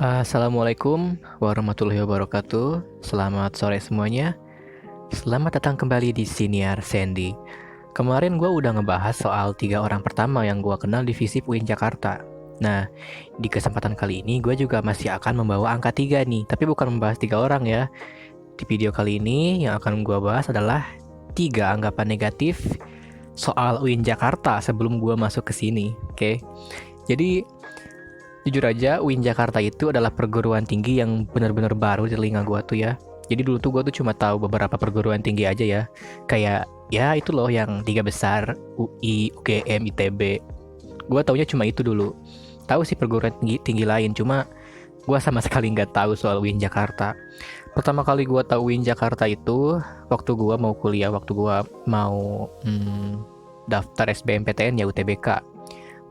Assalamualaikum warahmatullahi wabarakatuh. Selamat sore semuanya. Selamat datang kembali di Siniar Sandy. Kemarin gue udah ngebahas soal 3 orang pertama yang gue kenal di FISIP UIN Jakarta. Nah, di kesempatan kali ini gue juga masih akan membawa angka 3 nih. Tapi bukan membahas 3 orang ya. Di video kali ini yang akan gue bahas adalah 3 anggapan negatif soal UIN Jakarta sebelum gue masuk ke sini. Oke. Jadi jujur aja, UIN Jakarta itu adalah perguruan tinggi yang benar-benar baru di telinga gue tuh ya. Jadi dulu tuh gue tuh cuma tahu beberapa perguruan tinggi aja ya. Kayak ya itu loh yang 3 besar, UI, UGM, ITB. Gue taunya cuma itu dulu. Tahu sih perguruan tinggi lain, cuma gue sama sekali nggak tahu soal UIN Jakarta. Pertama kali gue tahu UIN Jakarta itu waktu gue mau kuliah, waktu gue mau daftar SBMPTN ya UTBK.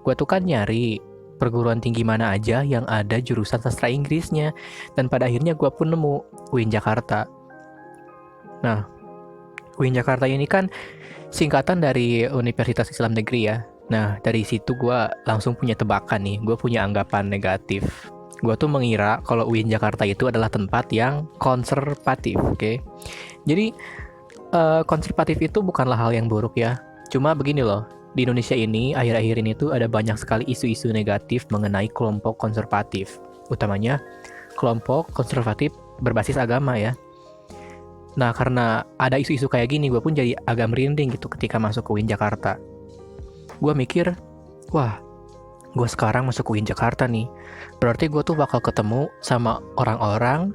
Gue tuh kan nyari perguruan tinggi mana aja yang ada jurusan sastra Inggrisnya, dan pada akhirnya gue pun nemu UIN Jakarta. Nah, UIN Jakarta ini kan singkatan dari Universitas Islam Negeri ya. Nah, dari situ gue langsung punya tebakan nih, gue punya anggapan negatif. Gue tuh mengira kalau UIN Jakarta itu adalah tempat yang konservatif, oke? Jadi, konservatif itu bukanlah hal yang buruk ya. Cuma begini loh, di Indonesia ini akhir-akhir ini tuh ada banyak sekali isu-isu negatif mengenai kelompok konservatif, utamanya kelompok konservatif berbasis agama ya. Nah, karena ada isu-isu kayak gini, gue pun jadi agak merinding gitu ketika masuk ke UIN Jakarta. Gue mikir, wah, gue sekarang masuk UIN Jakarta nih, berarti gue tuh bakal ketemu sama orang-orang,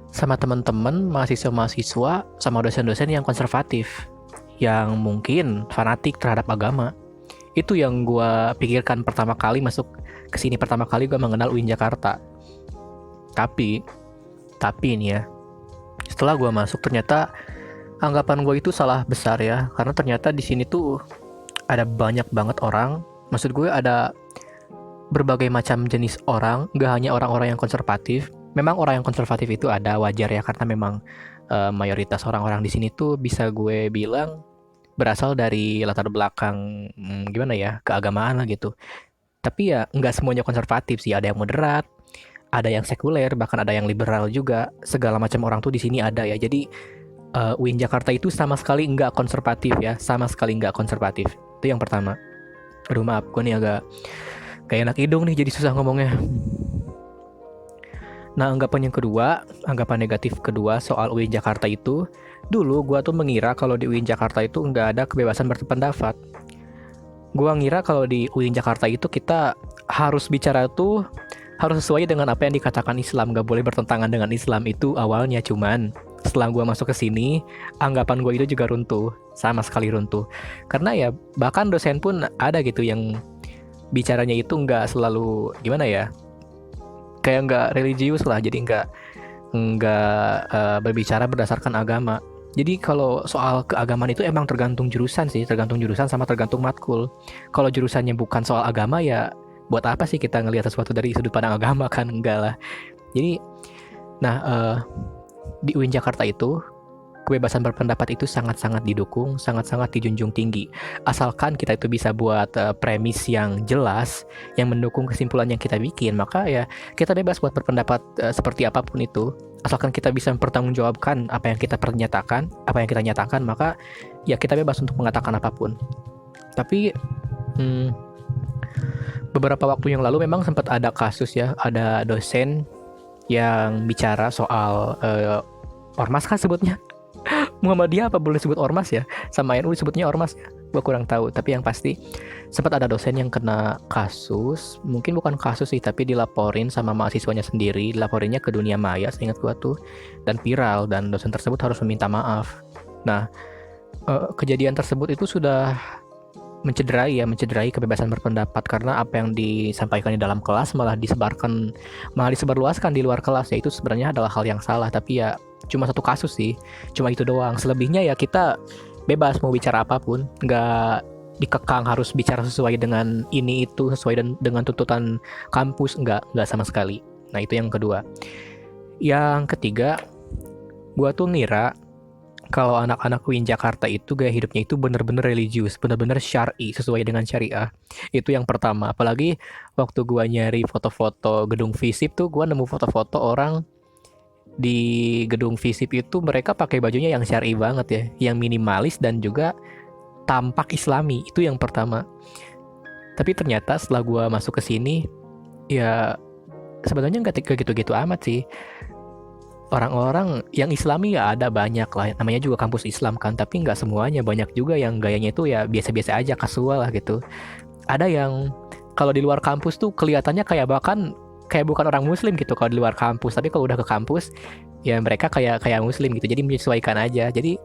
sama teman-teman, mahasiswa-mahasiswa, sama dosen-dosen yang konservatif, yang mungkin fanatik terhadap agama. Itu yang gue pikirkan pertama kali masuk ke sini, pertama kali gue mengenal UIN Jakarta. Tapi ini ya, setelah gue masuk ternyata anggapan gue itu salah besar ya, karena ternyata di sini tuh ada banyak banget orang. Maksud gue ada berbagai macam jenis orang, gak hanya orang-orang yang konservatif. Memang orang yang konservatif itu ada, wajar ya, karena memang mayoritas orang-orang di sini tuh bisa gue bilang berasal dari latar belakang gimana ya, keagamaan lah gitu. Tapi ya nggak semuanya konservatif sih, ada yang moderat, ada yang sekuler, bahkan ada yang liberal juga. Segala macam orang tuh di sini ada ya. Jadi UIN Jakarta itu sama sekali nggak konservatif ya, sama sekali nggak konservatif. Itu yang pertama. Aduh maaf, gue nih agak kayak enak hidung nih, jadi susah ngomongnya. Nah, anggapan negatif kedua soal UIN Jakarta itu, dulu gue tuh mengira kalau di UIN Jakarta itu nggak ada kebebasan berpendapat. Gue ngira kalau di UIN Jakarta itu kita harus bicara tuh harus sesuai dengan apa yang dikatakan Islam, nggak boleh bertentangan dengan Islam. Itu awalnya, cuman setelah gue masuk ke sini, anggapan gue itu juga runtuh, sama sekali runtuh. Karena ya bahkan dosen pun ada gitu yang bicaranya itu nggak selalu gimana ya, kayak nggak religius lah, jadi nggak berbicara berdasarkan agama. Jadi kalau soal keagamaan itu emang tergantung jurusan sih, tergantung jurusan sama tergantung matkul. Kalau jurusannya bukan soal agama ya buat apa sih kita ngelihat sesuatu dari sudut pandang agama, kan enggak lah. Jadi nah di UIN Jakarta itu kebebasan berpendapat itu sangat-sangat didukung, sangat-sangat dijunjung tinggi. Asalkan kita itu bisa buat premis yang jelas, yang mendukung kesimpulan yang kita bikin, maka ya kita bebas buat berpendapat seperti apapun itu. Asalkan kita bisa mempertanggungjawabkan apa yang kita pernyatakan, apa yang kita nyatakan, maka ya kita bebas untuk mengatakan apapun. Tapi beberapa waktu yang lalu memang sempat ada kasus ya, ada dosen yang bicara soal ormas kan sebutnya. Muhammadiyah apa boleh sebut ormas ya? Sama NU disebutnya ormas ya? Gue kurang tahu. Tapi yang pasti sempat ada dosen yang kena kasus. Mungkin bukan kasus sih, tapi dilaporin sama mahasiswanya sendiri. Dilaporinnya ke dunia maya, seingat gue tuh. Dan viral. Dan dosen tersebut harus meminta maaf. Nah, kejadian tersebut itu sudah mencederai kebebasan berpendapat, karena apa yang disampaikan di dalam kelas malah disebarluaskan di luar kelas. Ya itu sebenarnya adalah hal yang salah, tapi ya cuma satu kasus sih, cuma itu doang. Selebihnya ya kita bebas mau bicara apapun, nggak dikekang harus bicara sesuai dengan ini itu, sesuai dengan tuntutan kampus, nggak sama sekali. Nah itu yang kedua. Yang ketiga, gua tuh ngira kalau anak-anak UIN Jakarta itu gaya hidupnya itu bener-bener religius, bener-bener syar'i, sesuai dengan syariah. Itu yang pertama. Apalagi waktu gua nyari foto-foto gedung FISIP tuh, gua nemu foto-foto orang di gedung FISIP itu mereka pakai bajunya yang syar'i banget ya, yang minimalis dan juga tampak islami. Itu yang pertama. Tapi ternyata setelah gua masuk ke sini, ya sebenarnya nggak gitu-gitu amat sih. Orang-orang yang islami ya ada banyak lah, namanya juga kampus Islam kan, tapi nggak semuanya, banyak juga yang gayanya itu ya biasa-biasa aja, kasual lah gitu. Ada yang kalau di luar kampus tuh kelihatannya kayak bahkan kayak bukan orang muslim gitu kalau di luar kampus, tapi kalau udah ke kampus ya mereka kayak kayak muslim gitu, jadi menyesuaikan aja. Jadi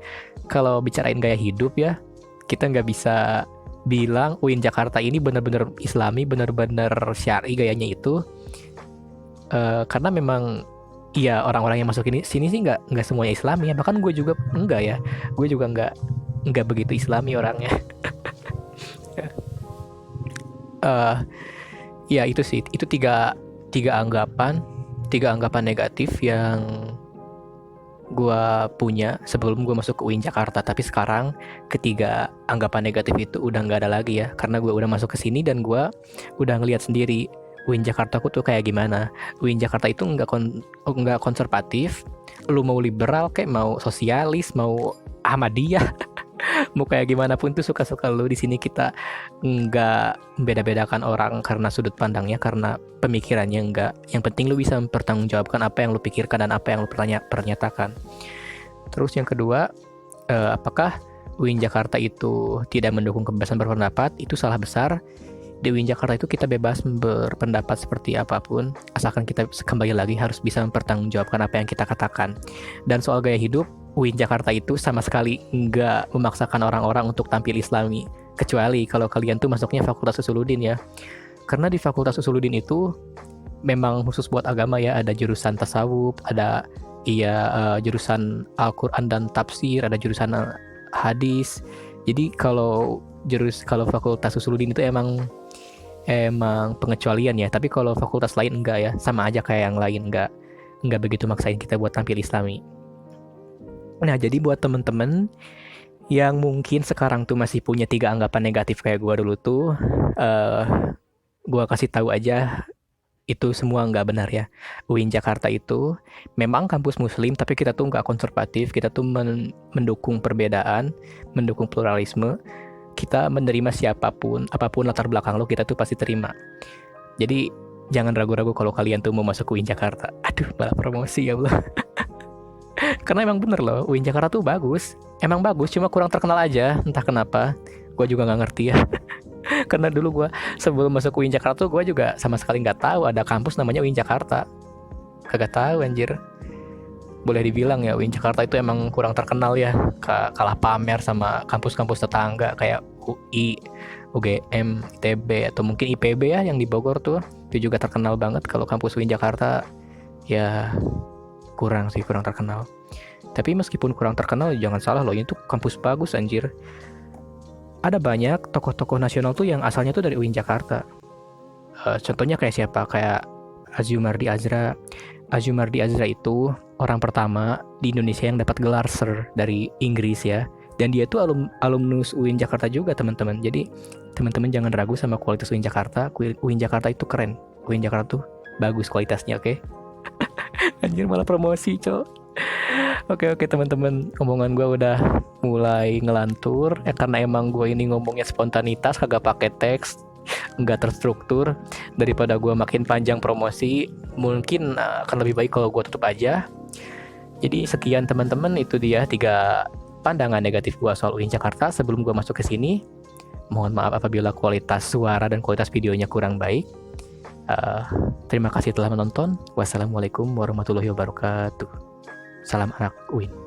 kalau bicarain gaya hidup ya, kita nggak bisa bilang UIN Jakarta ini bener-bener islami, bener-bener syar'i gayanya itu. Karena memang iya orang-orang yang masuk sini sih nggak semuanya Islami ya, bahkan gue juga enggak ya, gue juga nggak begitu Islami orangnya. Eh ya itu sih, itu tiga anggapan negatif yang gue punya sebelum gue masuk ke UIN Jakarta. Tapi sekarang ketiga anggapan negatif itu udah nggak ada lagi ya, karena gue udah masuk ke sini dan gue udah ngelihat sendiri UIN Jakarta aku tuh kayak gimana. UIN Jakarta itu nggak konservatif. Lu mau liberal kayak mau sosialis, mau Ahmadiyah, mau kayak gimana pun tuh suka-suka lu. Di sini kita nggak beda-bedakan orang karena sudut pandangnya, karena pemikirannya enggak. Yang penting lu bisa mempertanggungjawabkan apa yang lu pikirkan dan apa yang lu pernyatakan. Terus yang kedua, apakah UIN Jakarta itu tidak mendukung kebebasan berpendapat? Itu salah besar. Di UIN Jakarta itu kita bebas berpendapat seperti apapun, asalkan kita kembali lagi harus bisa mempertanggungjawabkan apa yang kita katakan. Dan soal gaya hidup, UIN Jakarta itu sama sekali nggak memaksakan orang-orang untuk tampil Islami, kecuali kalau kalian tuh masuknya Fakultas Usuluddin ya. Karena di Fakultas Usuluddin itu memang khusus buat agama ya, ada jurusan tasawuf, ada jurusan Al-Quran dan tafsir, ada jurusan hadis. Jadi kalau Fakultas Usuluddin itu emang pengecualian ya, tapi kalau fakultas lain enggak ya, sama aja kayak yang lain, enggak begitu maksain kita buat tampil Islami. Nah, jadi buat temen-temen yang mungkin sekarang tuh masih punya 3 anggapan negatif kayak gue dulu tuh, gue kasih tahu aja, itu semua nggak benar ya. UIN Jakarta itu memang kampus muslim, tapi kita tuh nggak konservatif, kita tuh mendukung perbedaan, mendukung pluralisme. Kita menerima siapapun, apapun latar belakang lo, kita tuh pasti terima. Jadi jangan ragu-ragu kalau kalian tuh mau masuk UIN Jakarta. Aduh, malah promosi ya Allah. Karena emang bener loh, UIN Jakarta tuh bagus. Emang bagus, cuma kurang terkenal aja, entah kenapa. Gue juga nggak ngerti ya. Karena dulu gue sebelum masuk UIN Jakarta tuh gue juga sama sekali nggak tahu ada kampus namanya UIN Jakarta. Kagak tahu anjir. Boleh dibilang ya UIN Jakarta itu emang kurang terkenal ya, kalah pamer sama kampus-kampus tetangga kayak UI, UGM, ITB, atau mungkin IPB ya yang di Bogor tuh. Itu juga terkenal banget. Kalau kampus UIN Jakarta ya kurang terkenal. Tapi meskipun kurang terkenal, jangan salah loh, ini tuh kampus bagus anjir. Ada banyak tokoh-tokoh nasional tuh yang asalnya tuh dari UIN Jakarta. Contohnya kayak siapa? Kayak Azumardi Azra. Azumardi Azra itu orang pertama di Indonesia yang dapat gelar Sir dari Inggris ya. Dan dia tuh alumnus UIN Jakarta juga teman-teman. Jadi teman-teman jangan ragu sama kualitas UIN Jakarta. UIN Jakarta itu keren. UIN Jakarta tuh bagus kualitasnya, oke? Anjir malah promosi, cok. Oke teman-teman, omongan gue udah mulai ngelantur ya, karena emang gue ini ngomongnya spontanitas, kagak pakai teks, nggak terstruktur. Daripada gue makin panjang promosi, mungkin akan lebih baik kalau gue tutup aja. Jadi sekian teman-teman, itu dia 3 pandangan negatif gue soal UIN Jakarta sebelum gue masuk ke sini. Mohon maaf apabila kualitas suara dan kualitas videonya kurang baik. Terima kasih telah menonton. Wassalamualaikum warahmatullahi wabarakatuh. Salam anak UIN.